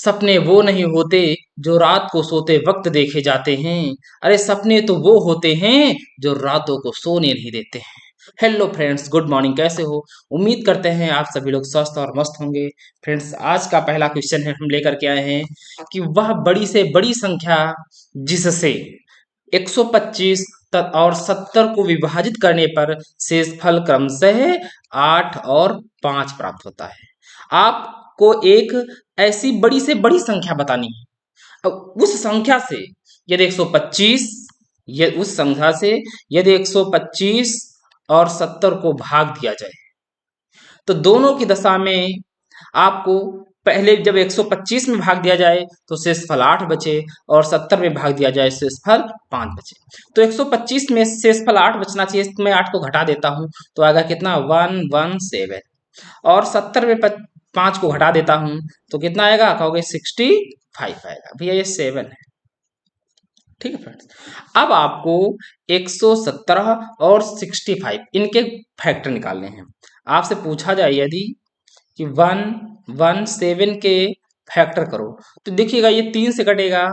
सपने वो नहीं होते जो रात को सोते वक्त देखे जाते हैं। अरे सपने तो वो होते हैं जो रातों को सोने नहीं देते हैं। हेलो फ्रेंड्स, गुड मॉर्निंग, कैसे हो? उम्मीद करते हैं आप सभी लोग स्वस्थ और मस्त होंगे। फ्रेंड्स, आज का पहला क्वेश्चन है, हम लेकर के आए हैं कि वह बड़ी से बड़ी संख्या जिससे 125 और 70 को विभाजित करने पर शेषफल क्रमशः 8 और 5 प्राप्त होता है। आपको एक ऐसी बड़ी से बड़ी संख्या बतानी है। अब उस संख्या से यदि 125, ये उस संख्या से यदि 125 और 70 को भाग दिया जाए तो दोनों की दशा में आपको पहले जब 125 में भाग दिया जाए तो शेषफल 8 बचे और 70 में भाग दिया जाए शेषफल 5 बचे। तो 125 में शेषफल 8 बचना चाहिए, मैं 8 को घटा देता हूं तो आएगा कितना 117, और 70 में 5 को घटा देता हूं तो कितना आएगा, कहोगे 65 आएगा। भैया ये 7 है। ठीक है फ्रेंड्स, अब आपको 117 और 65 इनके फैक्टर निकालने हैं। आपसे पूछा जाए यदि कि 117 के फैक्टर करो तो देखिएगा ये 3 से कटेगा,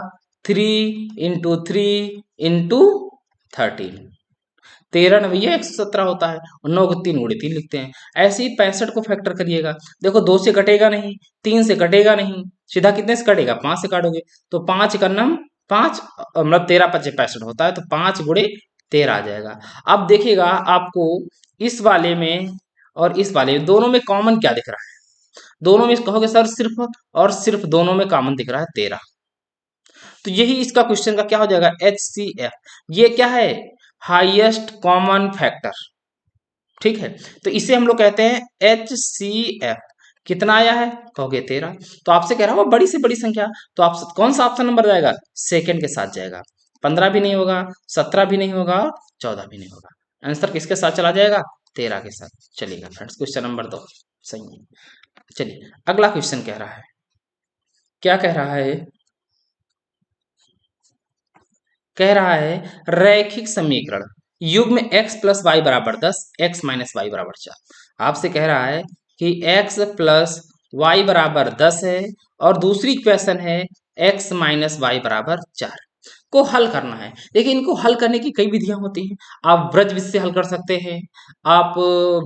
3 × 3 × 13, 13 न भैया 117 होता है, और 9 को 3 गुणे 3 लिखते हैं। ऐसे ही 65 को फैक्टर करिएगा, देखो 2 से कटेगा नहीं, 3 से कटेगा नहीं, सीधा कितने से कटेगा, 5 से काटोगे तो 5 का नम 5, मतलब 13 × 5 = 65 होता है, तो 5 × 13 आ जाएगा। अब देखिएगा आपको इस वाले में और इस वाले में दोनों में कॉमन क्या दिख रहा है? दोनों में कहोगे सर सिर्फ और सिर्फ दोनों में कॉमन दिख रहा है 13। तो यही इसका क्वेश्चन का क्या हो जाएगा, HCF। ये क्या है, हाईएस्ट कॉमन फैक्टर। ठीक है, तो इसे हम लोग कहते हैं HCF। कितना आया है, कहोगे 13। तो आपसे कह रहा हूँ बड़ी से बड़ी संख्या, तो आप कौन सा ऑप्शन नंबर जाएगा, सेकंड के साथ जाएगा। 15 भी नहीं होगा, 17 भी नहीं होगा, 14 भी नहीं होगा। आंसर किसके साथ चला जाएगा, 13 के साथ चलेगा। फ्रेंड्स, क्वेश्चन नंबर 2 सही है। चलिए अगला क्वेश्चन कह रहा है, क्या कह रहा है, कह रहा है रैखिक समीकरण युग्म x प्लस वाई बराबर 10, x माइनस वाई बराबर 4। आपसे कह रहा है कि x प्लस वाई बराबर 10 है और दूसरी इक्वेशन है x माइनस वाई बराबर 4 को हल करना है। देखिए इनको हल करने की कई विधियां होती हैं। आप वृत्त विधि से हल कर सकते हैं, आप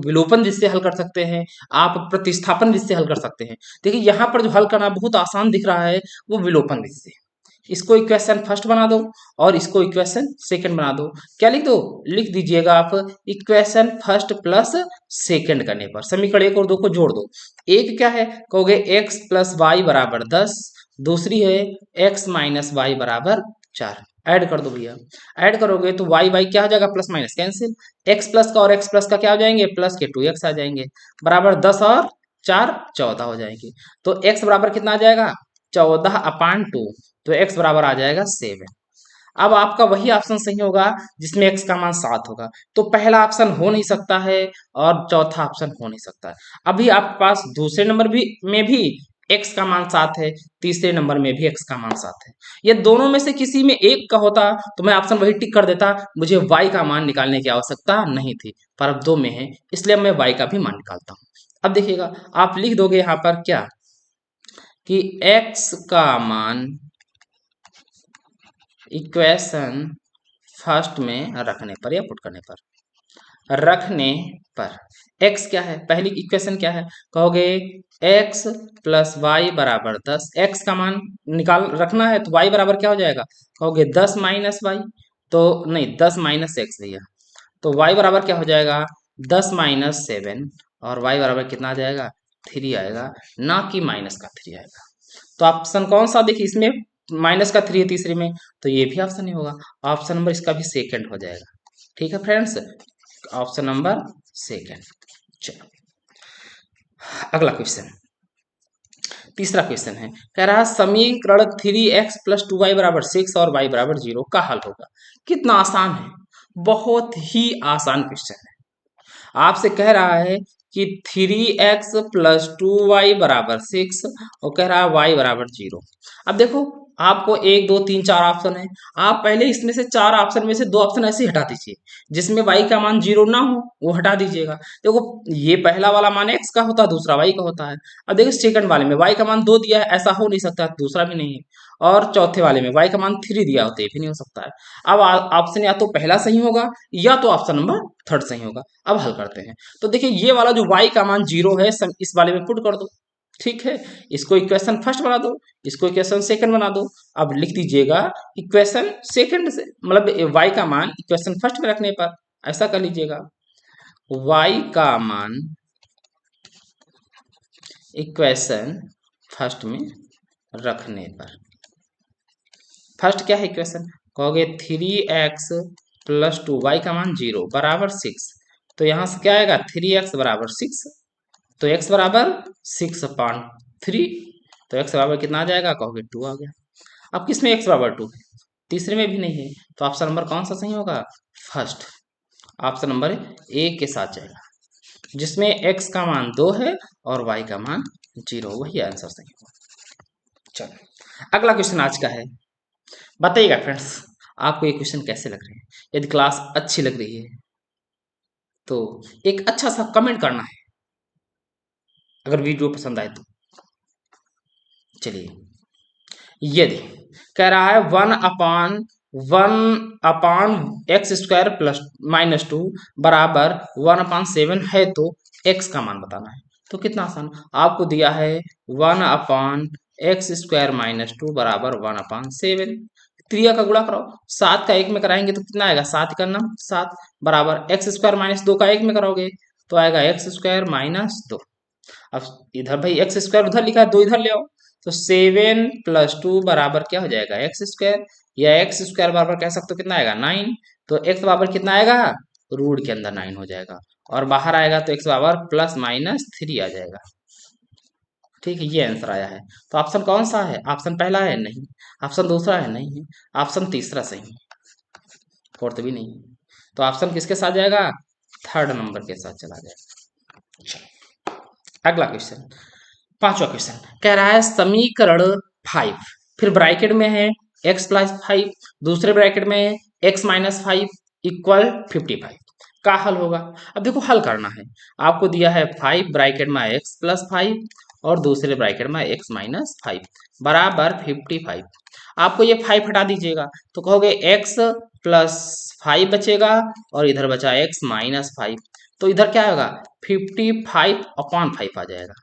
विलोपन विधि से हल कर सकते हैं, आप प्रतिस्थापन विधि से हल कर सकते हैं। देखिए यहाँ पर जो हल करना बहुत आसान दिख रहा है वो विलोपन विधि से। इसको इक्वेशन फर्स्ट बना दो और इसको इक्वेशन सेकंड बना दो। क्या लिख दो, लिख दीजिएगा आप इक्वेशन फर्स्ट प्लस सेकंड करने पर समीकरण 1 और 2 को जोड़ दो। एक क्या है, कहोगे x प्लस वाई बराबर 10, दूसरी है x माइनस वाई बराबर 4। ऐड कर दो भैया, ऐड करोगे तो y y क्या हो जाएगा, plus minus cancel, x plus का और x प्लस का क्या हो जाएंगे, प्लस के 2x आ जाएंगे, बराबर 10 और 4 14 हो जाएंगे। तो x बराबर कितना आ जाएगा, 14/2, तो x बराबर आ जाएगा 7। अब आपका वही ऑप्शन सही होगा जिसमें x का मान 7 होगा। तो पहला ऑप्शन हो नहीं सकता है और चौथा ऑप्शन हो नहीं सकता है। अभी आपके पास दूसरे नंबर भी में भी x का मान 7 है, तीसरे नंबर में भी x का मान 7 है। ये दोनों में से किसी में एक का होता तो मैं ऑप्शन वही टिक कर देता, मुझे y का मान निकालने की आवश्यकता नहीं थी, पर अब 2 में है इसलिए मैं y का भी मान निकालता हूँ। अब देखिएगा आप लिख दोगे यहाँ पर क्या कि x का मान इक्वेशन फर्स्ट में रखने पर या पुट करने पर x क्या है, पहली इक्वेशन क्या है, कहोगे x प्लस वाई बराबर 10। x का मान निकाल रखना है तो y बराबर क्या हो जाएगा, कहोगे 10 माइनस वाई, तो नहीं 10 माइनस एक्स भैया, तो y बराबर क्या हो जाएगा 10 माइनस 7, और y बराबर कितना आ जाएगा 3 आएगा, ना कि माइनस का 3 आएगा। तो ऑप्शन कौन सा, देखिए इसमें माइनस का 3 है तीसरे में, तो ये भी ऑप्शन नहीं होगा, ऑप्शन नंबर इसका भी सेकंड हो जाएगा। ठीक है फ्रेंड्स, ऑप्शन नंबर सेकंड। चलो अगला क्वेश्चन, तीसरा क्वेश्चन है, कह रहा है समीकरण 3x प्लस 2y बराबर 6 और y बराबर 0 का हल होगा। कितना आसान है, बहुत ही आसान क्वेश्चन है। आपसे कह रहा है कि 3x प्लस 2y बराबर 6 और कह रहा है y बराबर 0। अब देखो आपको एक दो तीन चार ऑप्शन है, आप पहले इसमें से चार ऑप्शन में से दो ऑप्शन ऐसे ही हटा दीजिए, जिसमें y का मान जीरो ना हो वो हटा दीजिएगा। देखो ये पहला वाला मान x का होता है, दूसरा y का होता है। अब देखो सेकंड वाले में y का मान दो दिया है, ऐसा हो नहीं सकता, दूसरा भी नहीं है। और चौथे वाले में y का मान थ्री दिया होता है, ये भी नहीं हो सकता है। अब ऑप्शन या तो पहला सही होगा या तो ऑप्शन नंबर थर्ड सही होगा। अब हल करते हैं। तो देखिए ये वाला जो y का मान जीरो है इस वाले में पुट कर दो, ठीक है। इसको इक्वेशन फर्स्ट बना दो, इसको इक्वेशन सेकंड बना दो। अब लिख दीजिएगा इक्वेशन सेकंड से, मतलब y का मान इक्वेशन फर्स्ट में रखने पर ऐसा कर लीजिएगा, y का मान इक्वेशन फर्स्ट में रखने पर। फर्स्ट क्या है इक्वेशन, कहोगे 3x प्लस टू, वाई का मान जीरो बराबर 6। तो यहाँ से क्या आएगा 3x बराबर 6, तो x बराबर 6/3। तो x बराबर कितना आ जाएगा, कहोगे 2 आ गया। अब किस में x बराबर 2 है, तीसरे में भी नहीं है, तो ऑप्शन नंबर कौन सा सही होगा, फर्स्ट। ऑप्शन नंबर ए के साथ जाएगा, जिसमें x का मान 2 है और y का मान 0, वही आंसर सही होगा। चलो अगला क्वेश्चन आज का है, बताइएगा फ्रेंड्स आपको ये क्वेश्चन कैसे लग रहे हैं। यदि क्लास अच्छी लग रही है तो एक अच्छा सा कमेंट करना है, अगर वीडियो पसंद आए तो। चलिए, यदि कह रहा है one upon x square plus minus two बराबर 1/7 है, तो x का मान बताना है। तो कितना आसान, आपको दिया है 1/x² माइनस टू बराबर 1/7। क्रिया का गुणा कराओ, 7 का 1 में कराएंगे तो कितना आएगा, 7 का नाम 7 बराबर x² माइनस 2 का 1 में कराओगे तो आएगा x² माइनस 2। अब इधर भाई x² उधर लिखा है, 2 इधर ले आओ, तो 7 प्लस 2 बराबर क्या हो जाएगा x², या x² बराबर कह सकते हो कितना आएगा 9। तो x बराबर कितना आएगा, रूट के अंदर 9 हो जाएगा, और बाहर आएगा तो x बराबर प्लस माइनस 3 आ जाएगा। ठीक है, ये आंसर आया है। तो ऑप्शन कौन सा है, ऑप्शन पहला है नहीं, ऑप्शन दूसरा है नहीं, ऑप्शन तीसरा सही है, फोर्थ भी नहीं। तो ऑप्शन किसके साथ जाएगा, थर्ड नंबर के साथ चला जाएगा। अगला क्वेश्चन, पांचवा क्वेश्चन कह रहा है समीकरण 5, फिर ब्रैकेट में है x+5, दूसरे ब्रैकेट में है x-5 इक्वल 55 का हल होगा। अब देखो हल करना है, आपको दिया है 5 ब्रैकेट में x+5 और दूसरे ब्रैकेट में x-5 बराबर 55। आपको ये 5 हटा दीजिएगा तो कहोगे x+5 बचेगा और इधर बचा x-5, तो इधर क्या होगा 55/5 आ जाएगा।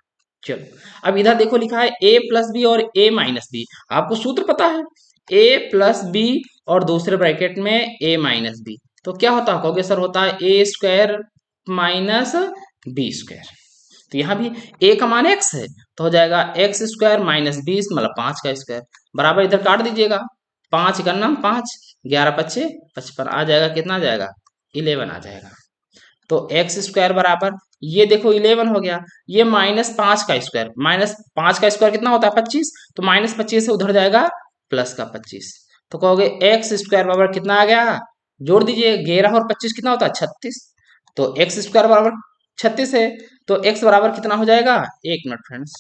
चलो अब इधर देखो लिखा है a+b और a-b, आपको सूत्र पता है a+b और दूसरे ब्रैकेट में a-b, तो क्या होता है, कहोगे सर होता है a² माइनस b²। तो यहाँ भी a का मान x है तो हो जाएगा x² माइनस 20 मतलब 5 का स्क्वायर बराबर, इधर काट दीजिएगा, 5 का नाम 5, 11×5 55 आ जाएगा, कितना आ जाएगा 11 आ जाएगा। तो x² बराबर ये देखो 11 हो गया, ये -5 का स्क्वायर, -5 का स्क्वायर कितना होता है 25, तो -25 से उधर जाएगा प्लस का 25, तो कहोगे x² बराबर कितना आ गया, जोड़ दीजिए 11 और 25 कितना होता है 36, तो x² बराबर 36 है, तो x बराबर कितना हो जाएगा, एक मिनट फ्रेंड्स,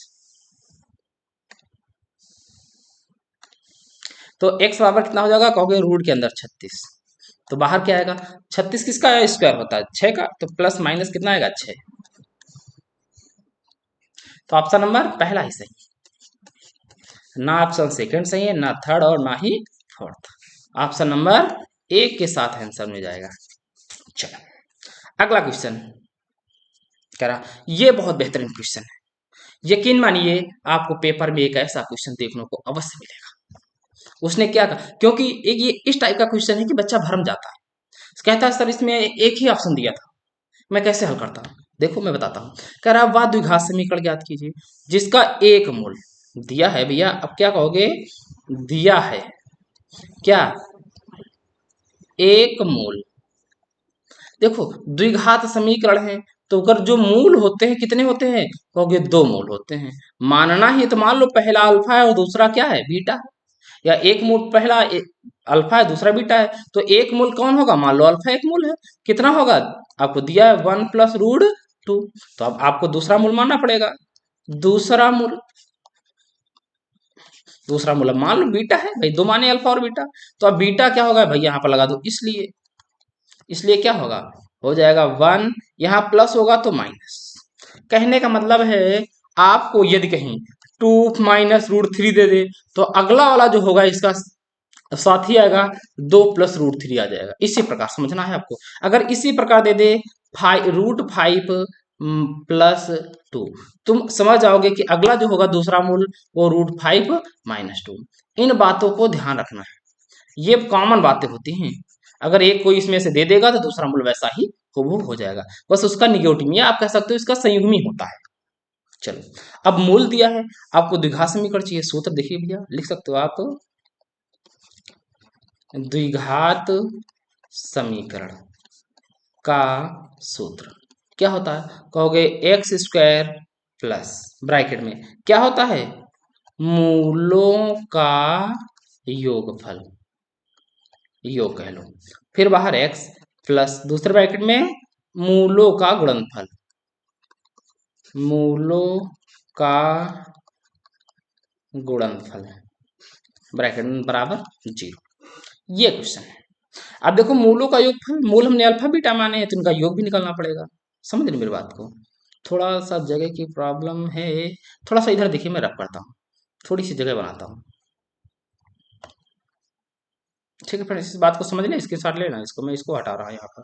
तो x बराबर कितना हो जाएगा, कहोगे रूट के अंदर 36, तो बाहर क्या आएगा 36 किसका स्क्वायर होता है 6 का, तो प्लस माइनस कितना आएगा 6। तो ऑप्शन नंबर पहला ही सही, ना ऑप्शन सेकंड सही है, ना थर्ड और ना ही फोर्थ, ऑप्शन नंबर एक के साथ आंसर में जाएगा। चलो अगला क्वेश्चन कह रहा, ये बहुत बेहतरीन क्वेश्चन है, यकीन मानिए आपको पेपर में एक ऐसा क्वेश्चन देखने को अवश्य मिलेगा। उसने क्या कहा, क्योंकि एक ये इस टाइप का क्वेश्चन है कि बच्चा भरम जाता है, कहता है सर इसमें एक ही ऑप्शन दिया था, मैं कैसे हल करता हूँ, देखो मैं बताता हूँ। कह रहा वाद द्विघात समीकरण ज्ञात कीजिए जिसका एक मूल दिया है, भैया अब क्या कहोगे, दिया है क्या एक मूल, देखो द्विघात समीकरण है तो अगर जो मूल होते हैं कितने होते हैं, कहोगे दो मूल होते हैं, मानना ही तो मान लो पहला अल्फा है और दूसरा क्या है बीटा है, या एक मूल पहला अल्फा है दूसरा बीटा है, तो एक मूल कौन होगा, मान लो अल्फा एक मूल है, कितना होगा आपको दिया है 1+√2, तो अब आपको दूसरा मूल मानना पड़ेगा, दूसरा मूल दूसरा मूल मान लो बीटा है भाई, दो माने अल्फा और बीटा, तो अब बीटा क्या होगा भाई यहाँ पर लगा दो, इसलिए इसलिए क्या होगा, हो जाएगा 1, यहाँ प्लस होगा तो माइनस। कहने का मतलब है आपको यदि कहीं 2 - √3 दे दे तो अगला वाला जो होगा इसका साथ ही आएगा, 2 + √3 आ जाएगा। इसी प्रकार समझना है आपको। अगर इसी प्रकार दे दे √5 + 2, तुम समझ जाओगे कि अगला जो होगा दूसरा मूल वो √5 - 2। इन बातों को ध्यान रखना है, ये कॉमन बातें होती हैं। अगर एक कोई इसमें से दे देगा तो दूसरा मूल वैसा ही हूबहू हो जाएगा, बस उसका निगेटिव या आप कह सकते हो इसका संयुग्मी होता है। चलो, अब मूल दिया है, आपको द्विघात समीकरण चाहिए, सूत्र देखिए भैया, लिख सकते हो आप, द्विघात समीकरण का सूत्र क्या होता है, कहोगे x² प्लस ब्रैकेट में क्या होता है, मूलों का योगफल, योग कह लो, फिर बाहर x प्लस दूसरे ब्रैकेट में मूलों का गुणनफल, मूलों का गुणनफल ब्रैकेट में बराबर 0। ये क्वेश्चन है। अब देखो मूलों का योगफल, मूल हमने अल्फा बीटा माने हैं तो इनका योग भी निकालना पड़ेगा। समझ रहे मेरी बात को, थोड़ा सा जगह की प्रॉब्लम है, थोड़ा सा इधर देखिए मैं रख करता हूँ, थोड़ी सी जगह बनाता हूँ। ठीक है फ्रेंड्स, इस बात को समझ लें, इसके साथ लेना, इसको मैं इसको हटा रहा हूँ यहाँ पर।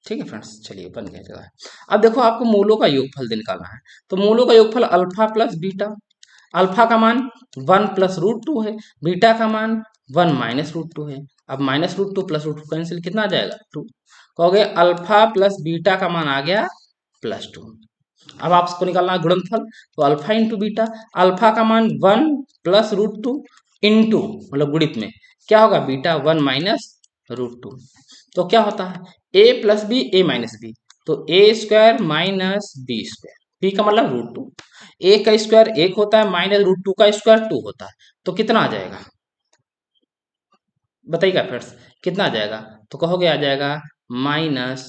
ठीक है फ्रेंड्स, चलिए बन गया जगह। अब देखो आपको मूलों का योगफल निकालना है, तो मूलों का योगफल अल्फा प्लस बीटा, अल्फा का मान 1 + √2 है, बीटा का मान 1 - √2 है। अब -√2 + √2 कैंसिल, कितना आ जाएगा 2। कहोगे अल्फा प्लस बीटा का मान आ गया +2। अब आपको निकालना है गुणनफल, तो अल्फा इंटू बीटा, अल्फा का मान 1 + √2 इंटू मतलब गुणित में क्या होगा, बीटा 1 - √2, तो क्या होता है a + b a - b, तो a² - b², b का मतलब √2, a का स्क्वायर 1 होता है, -√2 का स्क्वायर 2 होता है, तो कितना आ जाएगा बताइएगा फ्रेंड्स, कितना आ जाएगा, तो कहोगे आ जाएगा -1।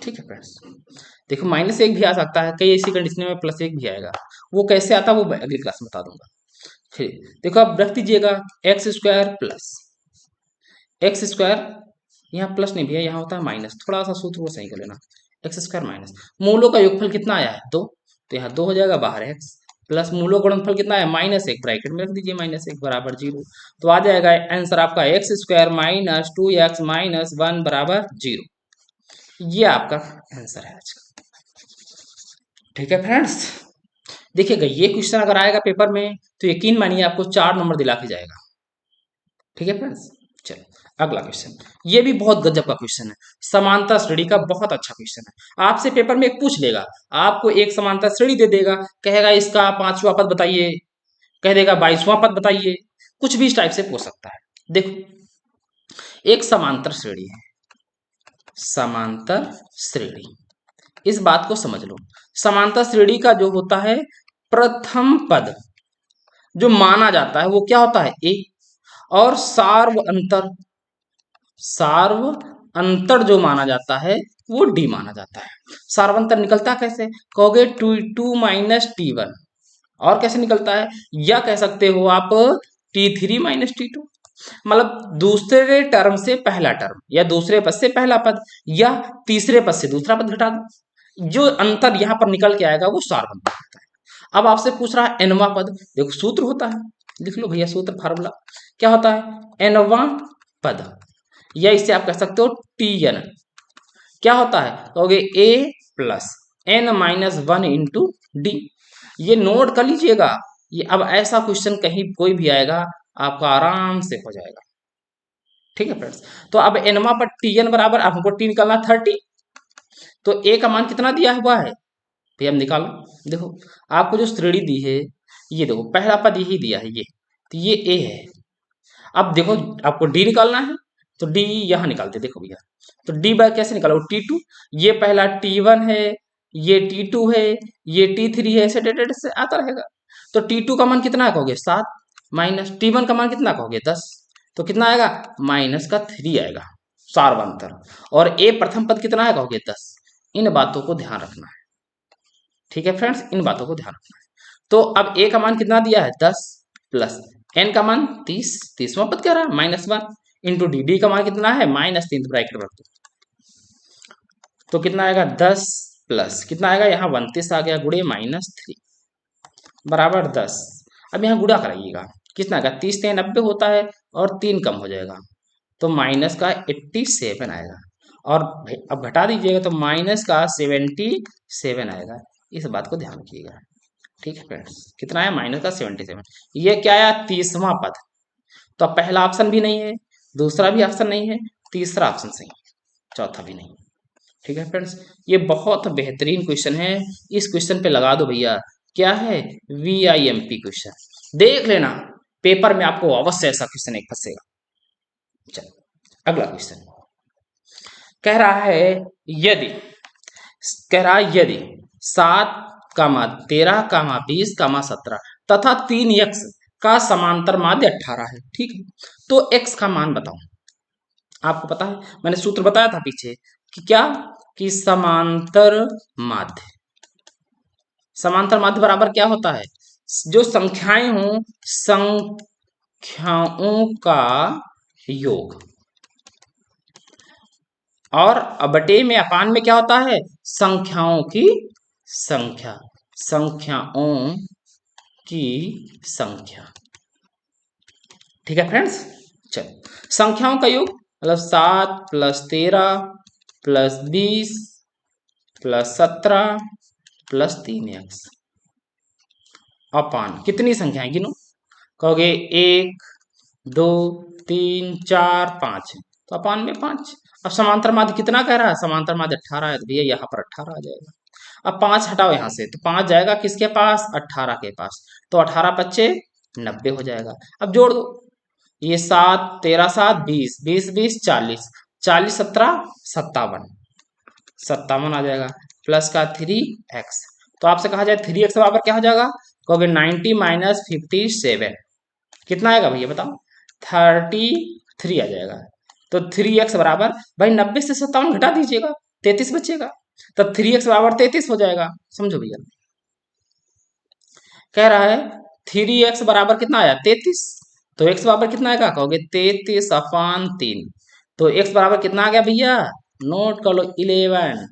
ठीक है फ्रेंड्स, देखो -1 भी आ सकता है, कई ऐसी कंडीशन में +1 भी आएगा, वो कैसे आता है वो मैं अगली क्लास में बता दूंगा। फिर देखो आप रख दीजिएगा x² प्लस x², यहाँ प्लस नहीं भैया, यहाँ होता है माइनस, थोड़ा सा सूत्र वो सही कर लेना, x² माइनस मूलों का योगफल कितना आया है 2, तो यहाँ 2 हो जाएगा, बाहर x प्लस मूलों का गुणनफल कितना है -1, ब्रैकेट में रख दीजिए -1 बराबर 0, तो आ जाएगा आंसर आपका x² - 2x - 1 बराबर 0। ये आपका आंसर है आज का। ठीक है फ्रेंड्स, देखिएगा ये क्वेश्चन अगर आएगा पेपर में तो यकीन मानिए आपको 4 नंबर दिला के जाएगा। ठीक है फ्रेंड्स, चलो अगला क्वेश्चन, ये भी बहुत गजब का क्वेश्चन है, समांतर श्रेणी का बहुत अच्छा क्वेश्चन है। आपसे पेपर में एक पूछ लेगा, आपको एक समांतर श्रेणी दे देगा, कहेगा इसका 5वां पद बताइए, कह देगा 22वां पद बताइए, कुछ भी इस टाइप से पूछ सकता है। देखो एक समांतर श्रेणी है, समांतर श्रेणी, इस बात को समझ लो, समांतर श्रेणी का जो होता है प्रथम पद जो माना जाता है वो क्या होता है ए, और सार्व अंतर जो माना जाता है वो डी माना जाता है। सार्वंतर निकलता कैसे, कहोगे T2 - T1, और कैसे निकलता है, या कह सकते हो आप T3 - T2, मतलब दूसरे टर्म से पहला टर्म, या दूसरे पद से पहला पद, या तीसरे पद से दूसरा पद घटा दो, जो अंतर यहाँ पर निकल के आएगा वो सार्वंतर होता है। अब आपसे पूछ रहा है nवां पद, देखो सूत्र होता है, लिख लो भैया सूत्र फार्मूला, क्या होता है nवां पद, या इसे आप कह सकते हो Tn, क्या होता है कहोगे a + n - 1 इंटू डी। ये नोट कर लीजिएगा, ये अब ऐसा क्वेश्चन कहीं कोई भी आएगा आपका आराम से हो जाएगा। ठीक है फ्रेंड्स, तो अब nवां पर Tn बराबर, अब हमको टी निकालना 30, तो a का मान कितना दिया हुआ है भैया, हम निकालो। देखो आपको जो श्रेणी दी है, ये देखो पहला पद यही दिया है, ये तो ये a है। अब देखो आपको d निकालना है, तो d यहाँ निकालते, देखो भैया, तो d बाय कैसे निकालो T2, ये पहला T1 है, ये T2 है, ये T3 है, ऐसे डेट से आता रहेगा। तो T2 का मान कितना कहोगे 7, माइनस T1 का मान कितना कहोगे 10, तो कितना आएगा -3 आएगा सार्वंतर, और a प्रथम पद कितना है कहोगे 10। इन बातों को ध्यान रखना है। ठीक है फ्रेंड्स, इन बातों को ध्यान रखना है। तो अब ए का मान कितना दिया है 10 प्लस एन का मान 30, 30वां पद कह रहा है -1 इंटू डी, डी का मान कितना है -3, तो ब्रैकेट रख दो। तो कितना आएगा 10 प्लस कितना आएगा यहाँ 29 आ गया गुड़े -3 बराबर 10। अब यहाँ गुड़ा कराइएगा, कितना आएगा 30 से 90 होता है और 3 कम हो जाएगा तो माइनस का 87 आएगा। और अब घटा दीजिएगा तो माइनस का 77 आएगा। इस बात को ध्यान रखिएगा। ठीक है फ्रेंड्स, कितना आया माइनस का 77। ये क्या आया 30वां पद। तो अब पहला ऑप्शन भी नहीं है, दूसरा भी ऑप्शन नहीं है, तीसरा ऑप्शन सही है, चौथा भी नहीं। ठीक है फ्रेंड्स, ये बहुत बेहतरीन क्वेश्चन है। इस क्वेश्चन पे लगा दो भैया, क्या है VIMP क्वेश्चन, देख लेना पेपर में आपको अवश्य ऐसा क्वेश्चन एक फंसेगा। चलो अगला क्वेश्चन कह रहा है यदि 7, 13, 20, 17 तथा 3x का समांतर माध्य 18 है। ठीक है, तो x का मान बताओ। आपको पता है, मैंने सूत्र बताया था पीछे कि क्या, कि समांतर माध्य बराबर क्या होता है, जो संख्याएं हों संख्याओं का योग, और बटे में अपान में क्या होता है संख्याओं की संख्या, संख्याओं की संख्या। ठीक है फ्रेंड्स, चलो संख्याओं का योग मतलब 7 plus 13 plus 20 plus 17 plus 3x अपान कितनी संख्याएं गिनो, कहोगे 1 2 3 4 5, तो अपान में 5। अब समांतर माध्य कितना कह रहा है, समांतर माध्य 18 है, तो भैया यहाँ पर 18 आ जाएगा। अब 5 हटाओ यहाँ से, तो 5 जाएगा किसके पास 18 के पास, तो 18 पच्चे 90 हो जाएगा। अब जोड़ दो, ये 7 13 7 20 20 20 40 40 17 57 आ जाएगा, प्लस का 3x। तो आपसे कहा जाए 3x बराबर क्या हो जाएगा, कहोगे 90 माइनस 57, कितना आएगा भैया बताओ 33 आ जाएगा। तो 3x बराबर, भाई 90 से 57 घटा दीजिएगा 33 बचेगा, तब 3x बराबर 33 हो जाएगा। समझो भैया, कह रहा है 3x बराबर कितना आया 33, तो x बराबर कितना आएगा, कहोगे 33 अपान 3, तो x बराबर कितना आ गया भैया, नोट कर लो 11।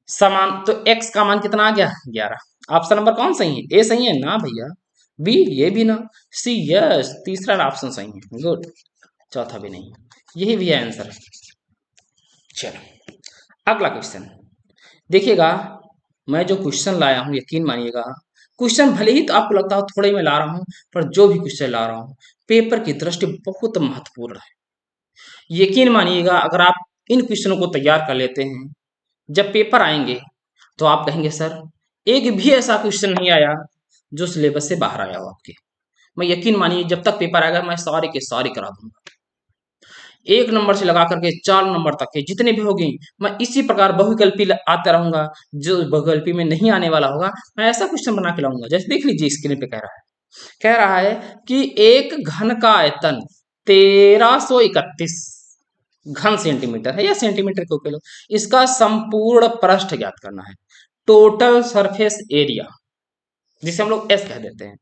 समान, तो x का मान कितना आ गया 11। ऑप्शन नंबर कौन सही है, ए सही है ना भैया, बी ये भी ना, सी यस, तीसरा ऑप्शन सही है, गुड, चौथा भी नहीं, यही भी है आंसर। चलो अगला क्वेश्चन देखिएगा, मैं जो क्वेश्चन लाया हूं यकीन मानिएगा, क्वेश्चन भले ही तो आपको लगता हो थोड़े में ला रहा हूं, पर जो भी क्वेश्चन ला रहा हूं पेपर की दृष्टि बहुत महत्वपूर्ण है। यकीन मानिएगा अगर आप इन क्वेश्चनों को तैयार कर लेते हैं, जब पेपर आएंगे तो आप कहेंगे सर एक भी ऐसा क्वेश्चन नहीं आया जो सिलेबस से बाहर आया हो आपके। मैं यकीन मानिए जब तक पेपर आएगा मैं सारे के सारे करा दूंगा, 1 नंबर से लगा करके 4 नंबर तक के जितने भी होंगे मैं इसी प्रकार बहुविकल्पी आता रहूंगा। जो बहुविकल्पी में नहीं आने वाला होगा मैं ऐसा क्वेश्चन बना के लाऊंगा। जैसे देख लीजिए स्क्रीन पे कह रहा है कि एक घन का आयतन 1331 घन सेंटीमीटर है या सेंटीमीटर के ऊपर, इसका संपूर्ण पृष्ठ ज्ञात करना है, टोटल सरफेस एरिया जिसे हम लोग एस कह देते हैं।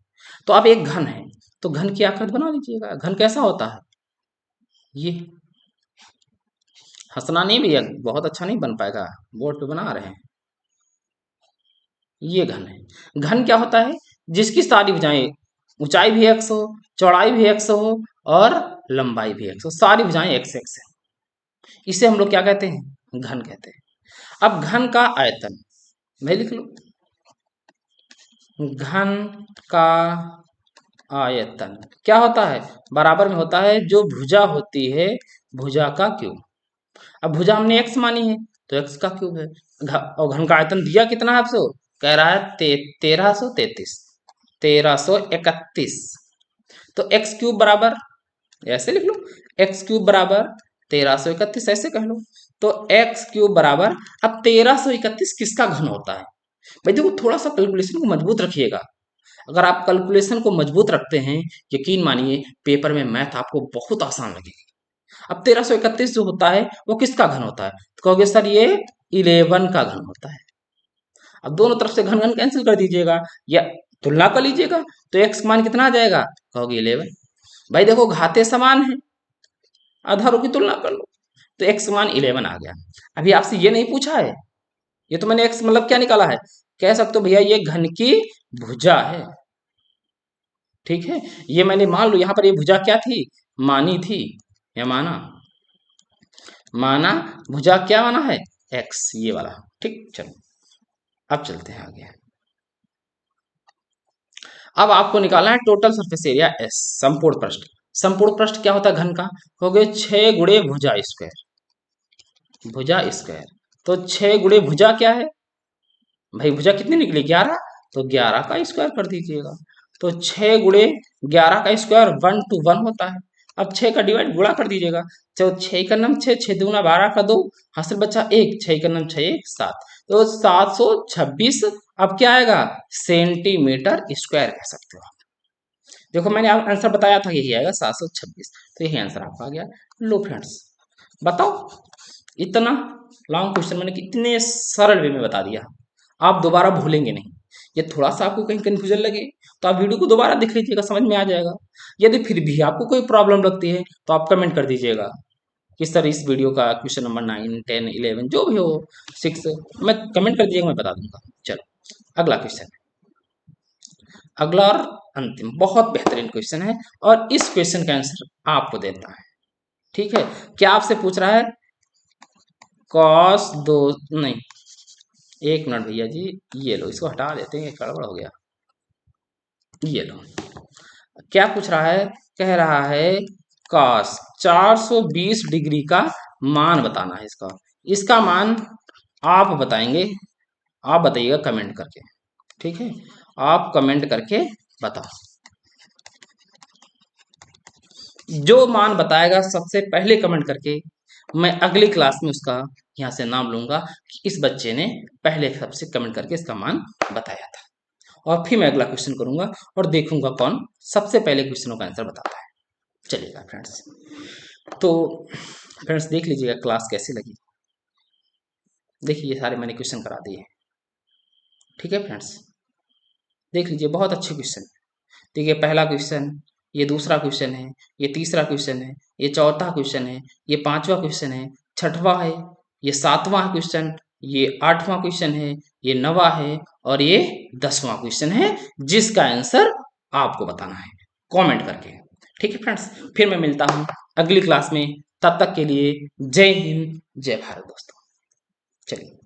तो अब एक घन है तो घन की आकृति बना लीजिएगा। घन कैसा होता है, ये हंसना नहीं भैया, बहुत अच्छा नहीं बन पाएगा, बोर्ड पे बना रहे हैं। ये घन है। घन क्या होता है, जिसकी सारी भुजाएं, ऊंचाई भी x हो, चौड़ाई भी x हो और लंबाई भी x हो, सारी भुजाएं x x है, इसे हम लोग क्या कहते हैं, घन कहते हैं। अब घन का आयतन मैं लिख लो, घन का आयतन क्या होता है, बराबर में होता है जो भुजा होती है भुजा का क्यूब। अब भुजा हमने x मानी है तो x का क्यूब है, और घन का आयतन दिया कितना है आपसे, कह रहा है 1333 1331, तो x क्यूब बराबर ऐसे लिख लो, x क्यूब बराबर 1331 ऐसे कह लो। तो x क्यूब बराबर, अब 1331 किसका घन होता है, भाई देखो थोड़ा सा कैलकुलेशन को मजबूत रखिएगा। अगर आप कैलकुलेशन को मजबूत रखते हैं यकीन मानिए पेपर में मैथ आपको बहुत आसान लगेगी। अब 1331 जो होता है वो किसका घन होता है, तो कहोगे सर ये 11 का घन होता है। अब दोनों तरफ से घन घन कैंसिल कर दीजिएगा या तुलना कर लीजिएगा, तो एक्स मान कितना आ जाएगा, कहोगे 11। भाई देखो घाते समान है, आधारों की तुलना कर लो, तो एक्स मान 11 आ गया। अभी आपसे ये नहीं पूछा है, ये तो मैंने एक्स मतलब क्या निकाला है, कह सकते हो भैया ये घन की भुजा है। ठीक है, ये मैंने मान लो यहाँ पर ये भुजा क्या थी, मानी थी या माना, माना भुजा क्या माना है, एक्स ये वाला। ठीक, चलो अब चलते हैं आगे। अब आपको निकालना है टोटल सरफेस एरिया एस, संपूर्ण पृष्ठ। संपूर्ण पृष्ठ क्या होता है घन का, हो गए 6 गुणे भुजा स्क्वायर, भुजा स्क्वायर। तो 6 गुणे भुजा क्या है भाई, भुजा कितनी निकली 11, तो 11 का स्क्वायर कर दीजिएगा। तो 6 गुणे 11 का स्क्वायर 1 to 1 होता है। अब 6 का डिवाइड गुणा कर दीजिएगा, चलो 6 का नाम 6, 6 दूना 12 का 2, हासिल बच्चा 1, 6 का नाम 6 1 7, तो 726 अब क्या आएगा, सेंटीमीटर स्क्वायर कह सकते हो आप। देखो मैंने आंसर बताया था यही आएगा 726, तो यही आंसर आपका आ गया। लो फ्रेंड्स, बताओ इतना लॉन्ग क्वेश्चन मैंने कितने सरल वे में बता दिया, आप दोबारा भूलेंगे नहीं। ये थोड़ा सा आपको कहीं कंफ्यूजन लगे तो आप वीडियो को दोबारा देख लीजिएगा, समझ में आ जाएगा। यदि फिर भी आपको कोई प्रॉब्लम लगती है तो आप कमेंट कर दीजिएगा कि सर इस वीडियो का क्वेश्चन नंबर 9 10 11 जो भी हो 6, मैं कमेंट कर दीजिएगा, मैं बता दूंगा। चलो अगला क्वेश्चन, अगला और अंतिम बहुत बेहतरीन क्वेश्चन है, और इस क्वेश्चन का आंसर आपको देता है। ठीक है, क्या आपसे पूछ रहा है कॉस दो, नहीं एक मिनट भैया जी, ये लो इसको हटा देते हैं, गड़बड़ हो गया। ये लो, क्या पूछ रहा है, कह रहा है कॉस 420 डिग्री का मान बताना है इसका। इसका मान आप बताएंगे, आप बताइएगा कमेंट करके। ठीक है, आप कमेंट करके बताओ, जो मान बताएगा सबसे पहले कमेंट करके, मैं अगली क्लास में उसका यहाँ से नाम लूंगा कि इस बच्चे ने पहले सबसे कमेंट करके इसका मान बताया था, और फिर मैं अगला क्वेश्चन करूंगा और देखूंगा कौन सबसे पहले क्वेश्चनों का आंसर बताता है। चलिएगा फ्रेंड्स, तो फ्रेंड्स देख लीजिएगा क्लास कैसी लगी। देखिए ये सारे मैंने क्वेश्चन करा दिए। ठीक है फ्रेंड्स, देख लीजिए बहुत अच्छे क्वेश्चन। देखिए पहला क्वेश्चन, ये दूसरा क्वेश्चन है, ये तीसरा क्वेश्चन है, ये चौथा क्वेश्चन है, ये पांचवा क्वेश्चन है, छठवां है, ये सातवां क्वेश्चन, ये आठवां क्वेश्चन है, ये नवा है, और ये 10वां क्वेश्चन है, जिसका आंसर आपको बताना है कमेंट करके। ठीक है फ्रेंड्स, फिर मैं मिलता हूँ अगली क्लास में, तब तक के लिए जय हिंद जय भारत दोस्तों। चलिए।